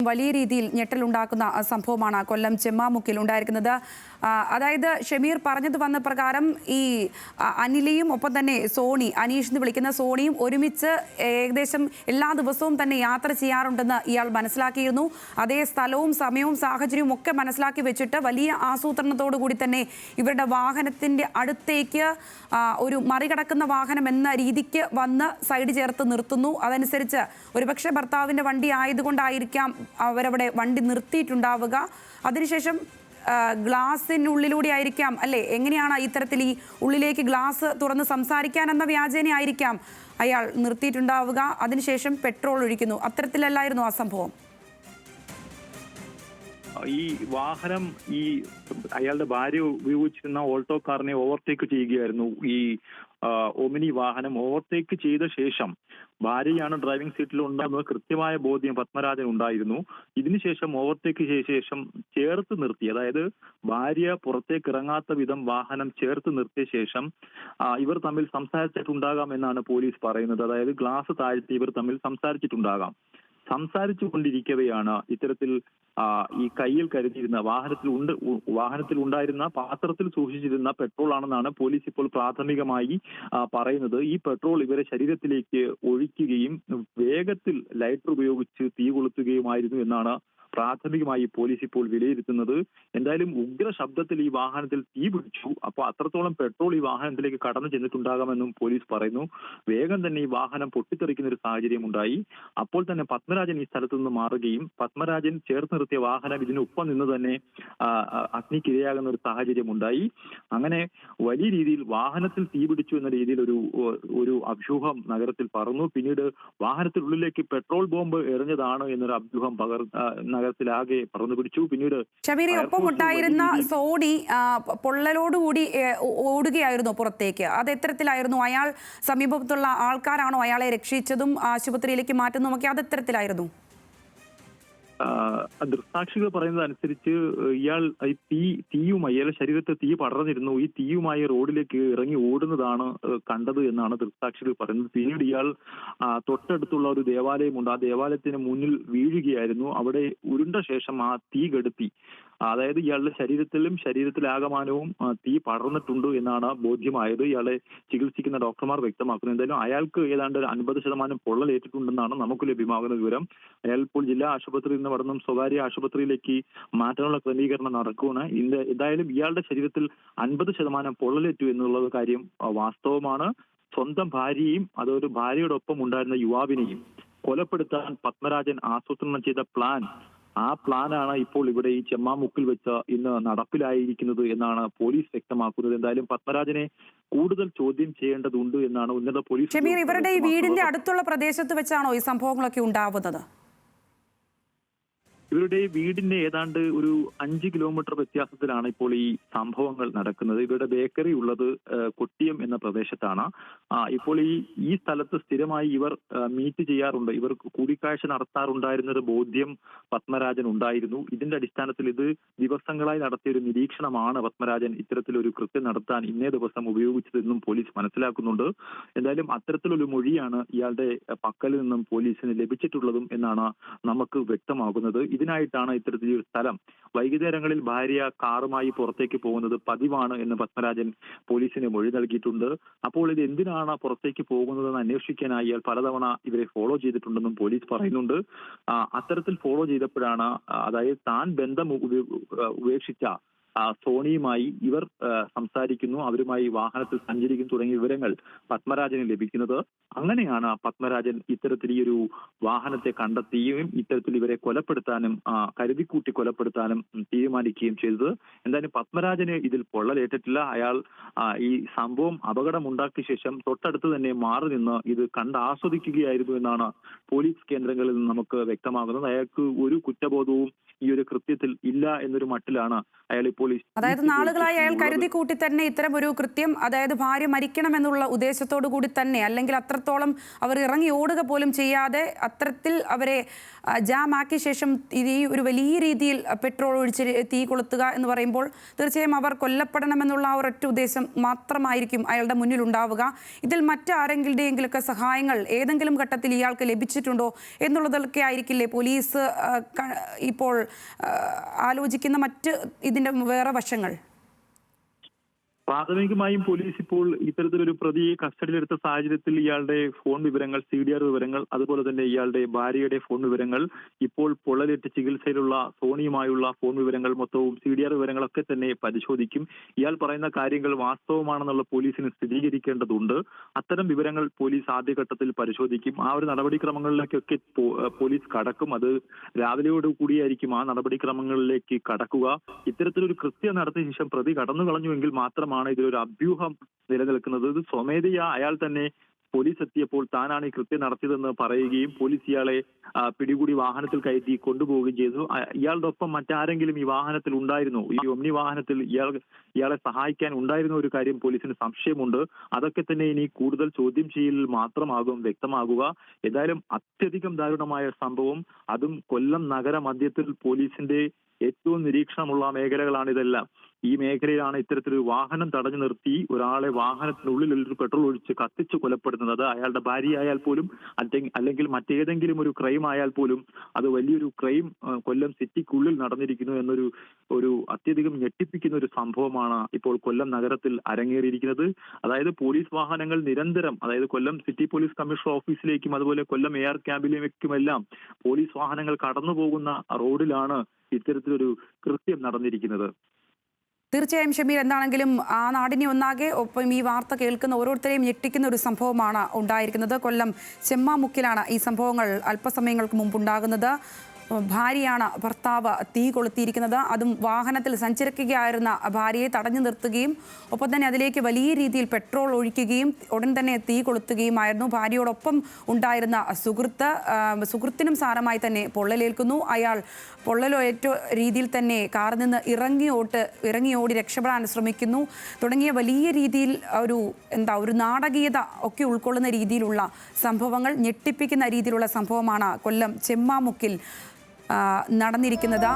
വലിയ രീതിയിൽ ഞെട്ടലുണ്ടാക്കുന്ന സംഭവമാണ് കൊല്ലം ചെമ്മാമുക്കിൽ ഉണ്ടായിരിക്കുന്നത്. അതായത് ഷമീർ പറഞ്ഞത് വന്ന പ്രകാരം ഈ അനിലയും ഒപ്പം തന്നെ അനീഷ് എന്ന് വിളിക്കുന്ന സോണിയും ഒരുമിച്ച് ഏകദേശം എല്ലാ ദിവസവും തന്നെ യാത്ര ചെയ്യാറുണ്ടെന്ന് ഇയാൾ മനസ്സിലാക്കിയിരുന്നു. അതേ സ്ഥലവും സമയവും സാഹചര്യവും ഒക്കെ മനസ്സിലാക്കി വെച്ചിട്ട് വലിയ ആസൂത്രണത്തോടു കൂടി തന്നെ ഇവരുടെ വാഹനത്തിൻ്റെ അടുത്തേക്ക് ഒരു മറികടക്കുന്ന വാഹനം എന്ന രീതിക്ക് വന്ന് സൈഡ് ചേർത്ത് നിർത്തുന്നു. അതനുസരിച്ച് ഒരുപക്ഷെ ഭർത്താവിൻ്റെ വണ്ടി ആയതുകൊണ്ടായിരിക്കാം അവരവിടെ വണ്ടി നിർത്തിയിട്ടുണ്ടാവുക. അതിനുശേഷം ഗ്ലാസിനുള്ളിലൂടെ ആയിരിക്കാം അല്ലേ, എങ്ങനെയാണ് ഇത്തരത്തിൽ ഈ ഉള്ളിലേക്ക് ഗ്ലാസ് തുറന്ന് സംസാരിക്കാനെന്ന വ്യാജേന ആയിരിക്കാം അയാൾ നിർത്തിയിട്ടുണ്ടാവുക. അതിനുശേഷം പെട്രോൾ ഒഴിക്കുന്നു. അത്തരത്തിലല്ലായിരുന്നു ആ സംഭവം? ഈ വാഹനം അയാളുടെ ഭാര്യ ഉപയോഗിച്ചിരുന്ന ഓൾട്ടോ കാറിനെ ഓവർടേക്ക് ചെയ്യുകയായിരുന്നു. ഈ ഒമിനി വാഹനം ഓവർടേക്ക് ചെയ്ത ശേഷം ഭാര്യയാണ് ഡ്രൈവിംഗ് സീറ്റിൽ ഉണ്ടാകുന്നത് കൃത്യമായ ബോധ്യം പത്മരാജൻ ഉണ്ടായിരുന്നു. ഇതിനുശേഷം ഓവർടേക്ക് ചെയ്ത ശേഷം ചേർത്ത് നിർത്തി, അതായത് ഭാര്യ പുറത്തേക്ക് ഇറങ്ങാത്ത വിധം വാഹനം ചേർത്ത് നിർത്തിയ ശേഷം ഇവർ തമ്മിൽ സംസാരിച്ചിട്ടുണ്ടാകാം എന്നാണ് പോലീസ് പറയുന്നത്. അതായത് ഗ്ലാസ് താഴ്ത്തി ഇവർ തമ്മിൽ സംസാരിച്ചിട്ടുണ്ടാകാം. സംസാരിച്ചു കൊണ്ടിരിക്കവെയാണ് ഇത്തരത്തിൽ ഈ കയ്യിൽ കരുതിയിരുന്ന വാഹനത്തിൽ ഉണ്ടായിരുന്ന പാത്രത്തിൽ സൂക്ഷിച്ചിരുന്ന പെട്രോൾ ആണെന്നാണ് പോലീസ് ഇപ്പോൾ പ്രാഥമികമായി പറയുന്നത്. ഈ പെട്രോൾ ഇവരെ ശരീരത്തിലേക്ക് ഒഴിക്കുകയും വേഗത്തിൽ ലൈറ്റർ ഉപയോഗിച്ച് തീ കൊളുത്തുകയുമായിരുന്നു എന്നാണ് പ്രാഥമികമായി പോലീസ് ഇപ്പോൾ വിലയിരുത്തുന്നത്. എന്തായാലും ഉഗ്ര ശബ്ദത്തിൽ ഈ വാഹനത്തിൽ തീ പിടിച്ചു. അപ്പോൾ അത്രത്തോളം പെട്രോൾ ഈ വാഹനത്തിലേക്ക് കടന്നു ചെന്നിട്ടുണ്ടാകാമെന്നും പോലീസ് പറയുന്നു. വേഗം തന്നെ ഈ വാഹനം പൊട്ടിത്തെറിക്കുന്ന ഒരു സാഹചര്യം ഉണ്ടായി. അപ്പോൾ തന്നെ പത്മരാജൻ ഈ സ്ഥലത്തു നിന്ന് മാറുകയും പത്മരാജൻ ചേർത്ത് നിർത്തിയ വാഹനം ഇതിനൊപ്പം നിന്ന് തന്നെ അഗ്നിക്കിരയാകുന്ന ഒരു സാഹചര്യം ഉണ്ടായി. അങ്ങനെ വലിയ രീതിയിൽ വാഹനത്തിൽ തീ പിടിച്ചു എന്ന രീതിയിൽ ഒരു അഭ്യൂഹം നഗരത്തിൽ പറന്നു. പിന്നീട് വാഹനത്തിനുള്ളിലേക്ക് പെട്രോൾ ബോംബ് എറിഞ്ഞതാണ് എന്നൊരു അഭ്യൂഹം നഗരത്തിലാകെ പറന്നു പിടിച്ചു. പിന്നീട് ഷമീർ, ഒപ്പം ഉണ്ടായിരുന്ന സോണി പൊള്ളലോടുകൂടി ഓടുകയായിരുന്നു പുറത്തേക്ക്. അത് എത്തരത്തിലായിരുന്നു? അയാൾ സമീപത്തുള്ള ആൾക്കാരാണോ അയാളെ രക്ഷിച്ചതും ആശുപത്രിയിലേക്ക് മാറ്റുന്നതുമൊക്കെ? അത് എത്തരത്തിലായിരുന്നു? ദൃക്സാക്ഷികൾ പറയുന്നത് അനുസരിച്ച് ഇയാൾ തീയുമായി അയാളുടെ ശരീരത്തെ തീ പടർന്നിരുന്നു. ഈ തീയുമായി റോഡിലേക്ക് ഇറങ്ങി ഓടുന്നതാണ് കണ്ടത് എന്നാണ് ദൃക്സാക്ഷികൾ പറയുന്നത്. പിന്നീട് ഇയാൾ തൊട്ടടുത്തുള്ള ഒരു ദേവാലയമുണ്ട്, ആ ദേവാലയത്തിന് മുന്നിൽ വീഴുകയായിരുന്നു. അവിടെ ഉരുണ്ട ശേഷം ആ തീ കെടുത്തി, അതായത് ഇയാളുടെ ശരീരത്തിലാകമാനവും തീ പടർന്നിട്ടുണ്ട് എന്നാണ് ബോധ്യമായത്. ഇയാളെ ചികിത്സിക്കുന്ന ഡോക്ടർമാർ വ്യക്തമാക്കുന്നു. എന്തായാലും അയാൾക്ക് ഏതാണ്ട് 50% പൊള്ളലേറ്റിട്ടുണ്ടെന്നാണ് നമുക്ക് ലഭ്യമാകുന്ന വിവരം. അയാൾ ഇപ്പോൾ ജില്ലാ ആശുപത്രിയിൽ നിന്ന് നടന്നും സ്വകാര്യ ആശുപത്രിയിലേക്ക് മാറ്റാനുള്ള ക്രമീകരണം നടക്കുകയാണ്. എന്തായാലും ഇയാളുടെ ശരീരത്തിൽ 50% പൊള്ളലേറ്റു എന്നുള്ളത് കാര്യം വാസ്തവമാണ്. സ്വന്തം ഭാര്യയെയും അതൊരു ഭാര്യയോടൊപ്പം ഉണ്ടായിരുന്ന യുവാവിനെയും കൊലപ്പെടുത്താൻ പത്മരാജൻ ആസൂത്രണം ചെയ്ത ആ പ്ലാനാണ് ഇപ്പോൾ ഇവിടെ ഈ ചെമ്മാമുക്കിൽ വെച്ച് ഇന്ന് നടപ്പിലായിരിക്കുന്നത് എന്നാണ് പോലീസ് വ്യക്തമാക്കുന്നത്. എന്തായാലും പത്മരാജനെ കൂടുതൽ ചോദ്യം ചെയ്യേണ്ടതുണ്ട് എന്നാണ് ഉന്നത പോലീസ്. ഷമീർ, ഇവരുടെ ഈ വീടിന്റെ അടുത്തുള്ള പ്രദേശത്ത് വെച്ചാണോ ഈ സംഭവങ്ങളൊക്കെ ഉണ്ടാവുന്നത്? ഇവരുടെ വീടിന്റെ ഏതാണ്ട് ഒരു 5 കിലോമീറ്റർ വ്യത്യാസത്തിലാണ് ഇപ്പോൾ ഈ സംഭവങ്ങൾ നടക്കുന്നത്. ഇവരുടെ ബേക്കറി ഉള്ളത് കൊട്ടിയം എന്ന പ്രദേശത്താണ്. ഇപ്പോൾ ഈ സ്ഥലത്ത് സ്ഥിരമായി ഇവർ മീറ്റ് ചെയ്യാറുണ്ട്, ഇവർ കൂടിക്കാഴ്ച നടത്താറുണ്ടായിരുന്നൊരു ബോധ്യം പത്മരാജൻ ഉണ്ടായിരുന്നു. ഇതിന്റെ അടിസ്ഥാനത്തിൽ ഇത് ദിവസങ്ങളായി നടത്തിയ ഒരു നിരീക്ഷണമാണ് പത്മരാജൻ ഇത്തരത്തിലൊരു കൃത്യം നടത്താൻ ഇന്നേ ദിവസം ഉപയോഗിച്ചതെന്നും പോലീസ് മനസ്സിലാക്കുന്നുണ്ട്. എന്തായാലും അത്തരത്തിലൊരു മൊഴിയാണ് ഇയാളുടെ പക്കലിൽ നിന്നും പോലീസിന് ലഭിച്ചിട്ടുള്ളതും എന്നാണ് നമുക്ക് വ്യക്തമാകുന്നത്. ഇതിനായിട്ടാണ് ഇത്തരത്തിലൊരു സ്ഥലം വൈകുന്നേരങ്ങളിൽ ഭാര്യ കാറുമായി പുറത്തേക്ക് പോകുന്നത് പതിവാണ് എന്ന് പത്മരാജൻ പോലീസിന് മൊഴി നൽകിയിട്ടുണ്ട്. അപ്പോൾ ഇത് എന്തിനാണ് പുറത്തേക്ക് പോകുന്നതെന്ന് അന്വേഷിക്കാനായി ഇയാൾ പലതവണ ഇവരെ ഫോളോ ചെയ്തിട്ടുണ്ടെന്നും പോലീസ് പറയുന്നുണ്ട്. അത്തരത്തിൽ ഫോളോ ചെയ്തപ്പോഴാണ്, അതായത് താൻ ബന്ധം ഉപേക്ഷിച്ച സോണിയുമായി ഇവർ സംസാരിക്കുന്നു, അവരുമായി വാഹനത്തിൽ സഞ്ചരിക്കുന്നു തുടങ്ങിയ വിവരങ്ങൾ പത്മരാജന് ലഭിക്കുന്നത്. അങ്ങനെയാണ് പത്മരാജൻ ഇത്തരത്തിൽ ഈ ഒരു വാഹനത്തെ കണ്ടെത്തുകയും ഇത്തരത്തിൽ ഇവരെ കൊലപ്പെടുത്താനും കരുതിക്കൂട്ടി കൊലപ്പെടുത്താനും തീരുമാനിക്കുകയും ചെയ്തത്. എന്തായാലും പത്മരാജന് ഇതിൽ പൊള്ളലേറ്റിട്ടില്ല. അയാൾ ഈ സംഭവം അപകടമുണ്ടാക്കിയ ശേഷം തൊട്ടടുത്ത് തന്നെ മാറി നിന്ന് ഇത് ആസ്വദിക്കുകയായിരുന്നു എന്നാണ് പോലീസ് കേന്ദ്രങ്ങളിൽ നിന്ന് നമുക്ക് വ്യക്തമാകുന്നത്. അയാൾക്ക് ഒരു കുറ്റബോധവും ഈ ഒരു കൃത്യത്തിൽ ഇല്ല എന്നൊരു മട്ടിലാണ് അയാൾ ഇപ്പോൾ അതായത് നാളുകളായി അയാൾ കരുതി കൂട്ടി തന്നെ ഇത്തരം ഒരു കൃത്യം, അതായത് ഭാര്യ മരിക്കണമെന്നുള്ള ഉദ്ദേശത്തോടു കൂടി തന്നെ, അല്ലെങ്കിൽ അത്രത്തോളം അവർ ഇറങ്ങി ഓടുക പോലും ചെയ്യാതെ അത്തരത്തിൽ അവരെ ജാം ആക്കിയ ശേഷം ഈ ഒരു വലിയ രീതിയിൽ പെട്രോൾ ഒഴിച്ച് തീ കൊളുത്തുക എന്ന് പറയുമ്പോൾ തീർച്ചയായും അവർ കൊല്ലപ്പെടണമെന്നുള്ള ആ ഒരൊറ്റ ഉദ്ദേശം മാത്രമായിരിക്കും അയാളുടെ മുന്നിൽ ഉണ്ടാവുക. ഇതിൽ മറ്റാരെങ്കിലുടെയെങ്കിലൊക്കെ സഹായങ്ങൾ ഏതെങ്കിലും ഘട്ടത്തിൽ ഇയാൾക്ക് ലഭിച്ചിട്ടുണ്ടോ എന്നുള്ളതൊക്കെ ആയിരിക്കില്ലേ പോലീസ് ഇപ്പോൾ ആലോചിക്കുന്ന മറ്റ് ഇതിൻ്റെ വേറെ വശങ്ങൾ? പ്രാഥമികമായും പോലീസ് ഇപ്പോൾ ഇത്തരത്തിലൊരു പ്രതിയെ കസ്റ്റഡിയിലെടുത്ത സാഹചര്യത്തിൽ ഇയാളുടെ ഫോൺ വിവരങ്ങൾ, CDR വിവരങ്ങൾ, അതുപോലെ തന്നെ ഇയാളുടെ ഭാര്യയുടെ ഫോൺ വിവരങ്ങൾ, ഇപ്പോൾ പൊള്ളലേറ്റ് ചികിത്സയിലുള്ള സോണിയുമായുള്ള ഫോൺ വിവരങ്ങൾ മൊത്തവും CDR വിവരങ്ങളൊക്കെ തന്നെ പരിശോധിക്കും. ഇയാൾ പറയുന്ന കാര്യങ്ങൾ വാസ്തവമാണെന്നുള്ള പോലീസിന് സ്ഥിരീകരിക്കേണ്ടതുണ്ട്. അത്തരം വിവരങ്ങൾ പോലീസ് ആദ്യഘട്ടത്തിൽ പരിശോധിക്കും. ആ ഒരു നടപടിക്രമങ്ങളിലേക്കൊക്കെ പോലീസ് കടക്കും. അത് രാവിലെയോട് കൂടിയായിരിക്കും ആ നടപടിക്രമങ്ങളിലേക്ക് കടക്കുക. ഇത്തരത്തിലൊരു കൃത്യം നടത്തിയ ശേഷം പ്രതി കടന്നു കളഞ്ഞുവെങ്കിൽ മാത്രമാണ് ഇതിലൊരു അഭ്യൂഹം നിലനിൽക്കുന്നത്. ഇത് സ്വമേധയാ അയാൾ തന്നെ പോലീസ് എത്തിയപ്പോൾ താനാണ് ഈ കൃത്യം നടത്തിയതെന്ന് പറയുകയും പോലീസ് ഇയാളെ പിടികൂടി വാഹനത്തിൽ കയറ്റി കൊണ്ടുപോവുകയും ചെയ്തു. ഇയാളുടെ ഒപ്പം മറ്റാരെങ്കിലും ഈ വാഹനത്തിൽ ഉണ്ടായിരുന്നു, ഈ ഒമ്നി വാഹനത്തിൽ ഇയാളെ സഹായിക്കാൻ ഉണ്ടായിരുന്ന ഒരു കാര്യം പോലീസിന് സംശയമുണ്ട്. അതൊക്കെ തന്നെ ഇനി കൂടുതൽ ചോദ്യം ചെയ്യലിൽ മാത്രമാകും വ്യക്തമാകുക. ഏതായാലും അത്യധികം ദാരുണമായ സംഭവം, അതും കൊല്ലം നഗര മധ്യത്തിൽ പോലീസിന്റെ ഏറ്റവും നിരീക്ഷണമുള്ള മേഖലകളാണിതെല്ലാം. ഈ മേഖലയിലാണ് ഇത്തരത്തിലൊരു വാഹനം തടഞ്ഞു നിർത്തി ഒരാളെ വാഹനത്തിനുള്ളിൽ ഒരു പെട്രോൾ ഒഴിച്ച് കത്തിച്ച് കൊലപ്പെടുന്നത്. അത് അയാളുടെ ഭാര്യ ആയാൽ പോലും അല്ലെങ്കിൽ മറ്റേതെങ്കിലും ഒരു ക്രൈം ആയാൽ പോലും അത് വലിയൊരു ക്രൈം കൊല്ലം സിറ്റിക്കുള്ളിൽ നടന്നിരിക്കുന്നു എന്നൊരു അത്യധികം ഞെട്ടിപ്പിക്കുന്ന ഒരു സംഭവമാണ് ഇപ്പോൾ കൊല്ലം നഗരത്തിൽ അരങ്ങേറിയിരിക്കുന്നത്. അതായത് പോലീസ് വാഹനങ്ങൾ നിരന്തരം, അതായത് കൊല്ലം സിറ്റി പോലീസ് കമ്മീഷണർ ഓഫീസിലേക്കും അതുപോലെ കൊല്ലം എയർ ക്യാമ്പിലേക്കുമെല്ലാം പോലീസ് വാഹനങ്ങൾ കടന്നു പോകുന്ന റോഡിലാണ് ഇത്തരത്തിലൊരു കൃത്യം നടന്നിരിക്കുന്നത്. തീർച്ചയായും ഷമീർ, എന്താണെങ്കിലും ആ നാടിനെ ഒന്നാകെ, ഒപ്പം ഈ വാർത്ത കേൾക്കുന്ന ഓരോരുത്തരെയും ഞെട്ടിക്കുന്ന ഒരു സംഭവമാണ് ഉണ്ടായിരിക്കുന്നത്. കൊല്ലം ചെമ്മാമുക്കിലാണ് ഈ സംഭവങ്ങൾ അല്പസമയങ്ങൾക്ക് മുമ്പ് ഉണ്ടാകുന്നത്. ഭാര്യയാണ് ഭർത്താവ് തീ കൊളുത്തിയിരിക്കുന്നത്. അതും വാഹനത്തിൽ സഞ്ചരിക്കുകയായിരുന്ന ഭാര്യയെ തടഞ്ഞു നിർത്തുകയും ഒപ്പം തന്നെ അതിലേക്ക് വലിയ രീതിയിൽ പെട്രോൾ ഒഴിക്കുകയും ഉടൻ തന്നെ തീ കൊളുത്തുകയുമായിരുന്നു. ഭാര്യയോടൊപ്പം ഉണ്ടായിരുന്ന സുഹൃത്തിനും സാരമായി തന്നെ പൊള്ളലേൽക്കുന്നു. അയാൾ പൊള്ളലേറ്റ രീതിയിൽ തന്നെ കാറിൽ നിന്ന് ഇറങ്ങിയോടി രക്ഷപ്പെടാൻ ശ്രമിക്കുന്നു. തുടങ്ങിയ വലിയ രീതിയിൽ ഒരു നാടകീയത ഒക്കെ ഉൾക്കൊള്ളുന്ന രീതിയിലുള്ള സംഭവങ്ങൾ, ഞെട്ടിപ്പിക്കുന്ന രീതിയിലുള്ള സംഭവമാണ് കൊല്ലം ചെമ്മാമുക്കിൽ നടന്നിരിക്കുന്നത്.